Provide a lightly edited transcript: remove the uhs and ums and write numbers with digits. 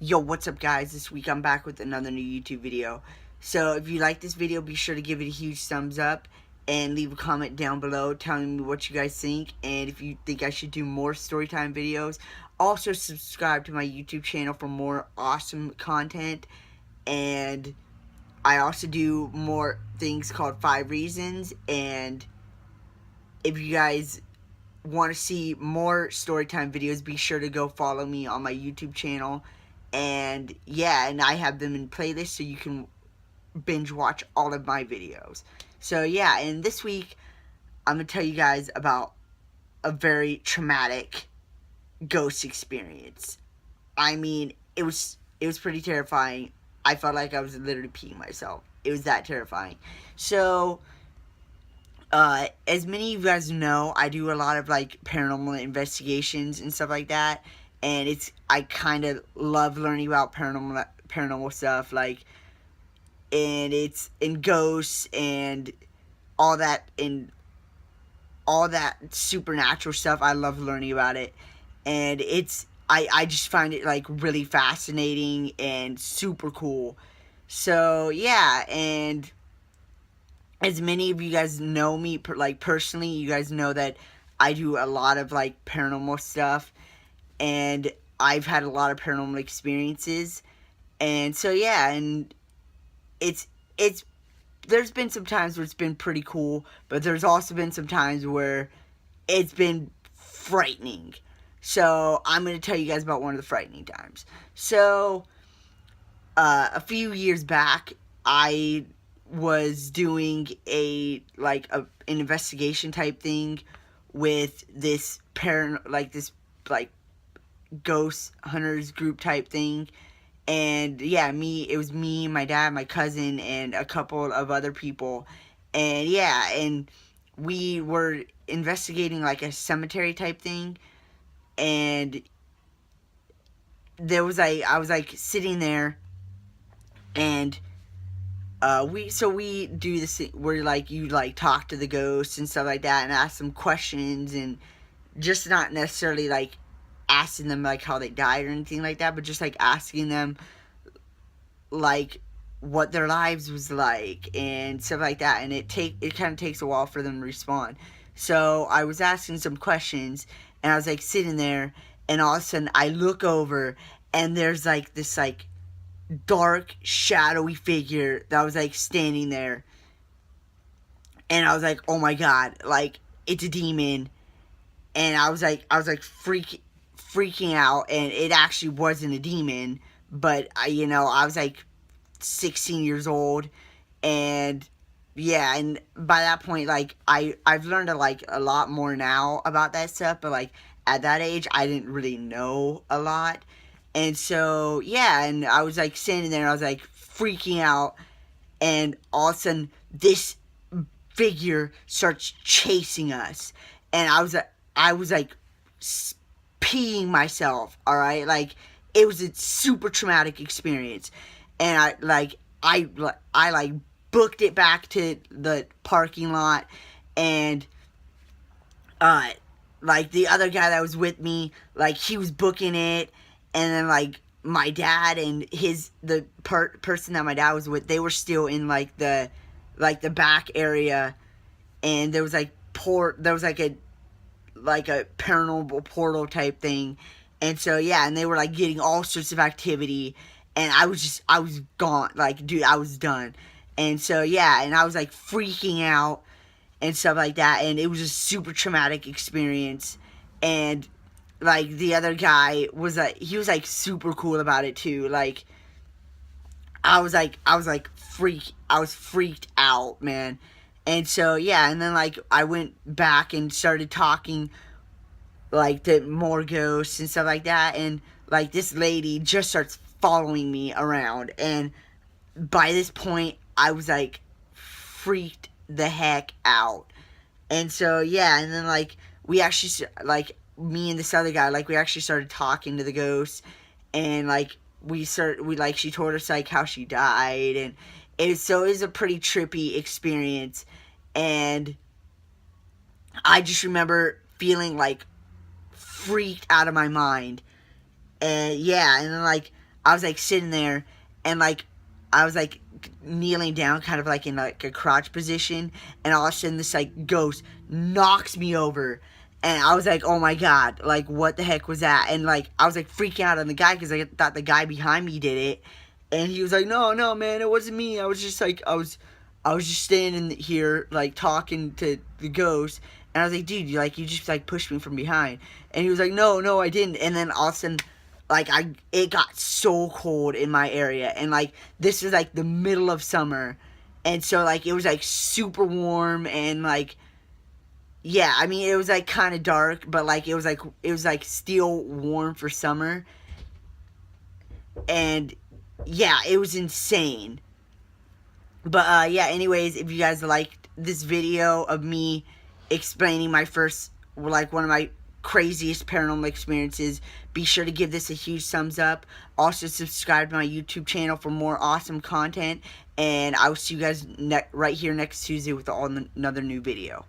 Yo, what's up guys? This week I'm back with another new YouTube video. So if you like this video, be sure to give it a huge thumbs up and leave a comment down below telling me what you guys think, and if you think I should do more storytime videos. Also subscribe to my YouTube channel for more awesome content, and I also do more things called 5 Reasons, and if you guys want to see more storytime videos, be sure to go follow me on my YouTube channel. And yeah, and I have them in playlists so you can binge watch all of my videos. So yeah, and this week I'm going to tell you guys about a very traumatic ghost experience. I mean, it was pretty terrifying. I felt like I was literally peeing myself. It was that terrifying. So as many of you guys know, I do a lot of like paranormal investigations and stuff like that, and I kind of love learning about paranormal stuff, like, and it's in ghosts and all that supernatural stuff. I love learning about it, and I just find it like really fascinating and super cool. So yeah, and as many of you guys know me, like, personally, you guys know that I do a lot of, like, paranormal stuff, and I've had a lot of paranormal experiences, and so, yeah, and it's, there's been some times where it's been pretty cool, but there's also been some times where it's been frightening. So, I'm going to tell you guys about one of the frightening times. So, a few years back, I was doing an investigation type thing with this ghost hunters group type thing, and yeah, it was me, my dad, my cousin, and a couple of other people, and yeah, and we were investigating like a cemetery type thing, and I was like sitting there, and we do this where like you like talk to the ghosts and stuff like that and ask them questions, and just not necessarily like asking them like how they died or anything like that, but just like asking them like what their lives was like and stuff like that, and it kind of takes a while for them to respond. So I was asking some questions, and I was like sitting there, and all of a sudden I look over, and there's like this like dark, shadowy figure that was like standing there, and I was like, oh my god, like, it's a demon. And I was like freaking out, and it actually wasn't a demon, but I was like 16 years old, and yeah, and by that point, like, I've learned a lot more now about that stuff, but like at that age I didn't really know a lot. And so, yeah, and I was like standing there, and I was like freaking out, and all of a sudden this figure starts chasing us, and I was like peeing myself. All right, like, it was a super traumatic experience, and I like booked it back to the parking lot, and uh like the other guy that was with me, like, he was booking it, and then like my dad and the person that my dad was with, they were still in like the back area, and there was like a paranormal portal type thing, and so yeah, and they were like getting all sorts of activity, and I was gone, like, dude, I was done. And so yeah, and I was like freaking out and stuff like that, and it was a super traumatic experience. And like the other guy was like, he was like super cool about it too. Like, I was freaked out, man. And so yeah, and then like I went back and started talking like to more ghosts and stuff like that, and like this lady just starts following me around, and by this point I was like freaked the heck out. And so yeah, and then like we actually, like, me and this other guy, like, we actually started talking to the ghost, and like she told us like how she died, and it was a pretty trippy experience. And I just remember feeling like freaked out of my mind. And yeah, and then like I was like sitting there, and like I was like kneeling down, kind of like in like a crouch position, and all of a sudden this like ghost knocks me over. And I was like, oh my god, like what the heck was that? And like I was like freaking out on the guy because I thought the guy behind me did it. And he was like, no man, it wasn't me. I was just like, I was just standing here like talking to the ghost. And I was like, dude, you just like pushed me from behind. And he was like, no, I didn't. And then all of a sudden, like it got so cold in my area, and like this was like the middle of summer, and so like it was like super warm, and like, yeah, I mean it was like kind of dark, but like it was like still warm for summer. And yeah, it was insane. But yeah, anyways, if you guys liked this video of me explaining my first, like, one of my craziest paranormal experiences, be sure to give this a huge thumbs up. Also subscribe to my YouTube channel for more awesome content, and I will see you guys right here next Tuesday with another new video.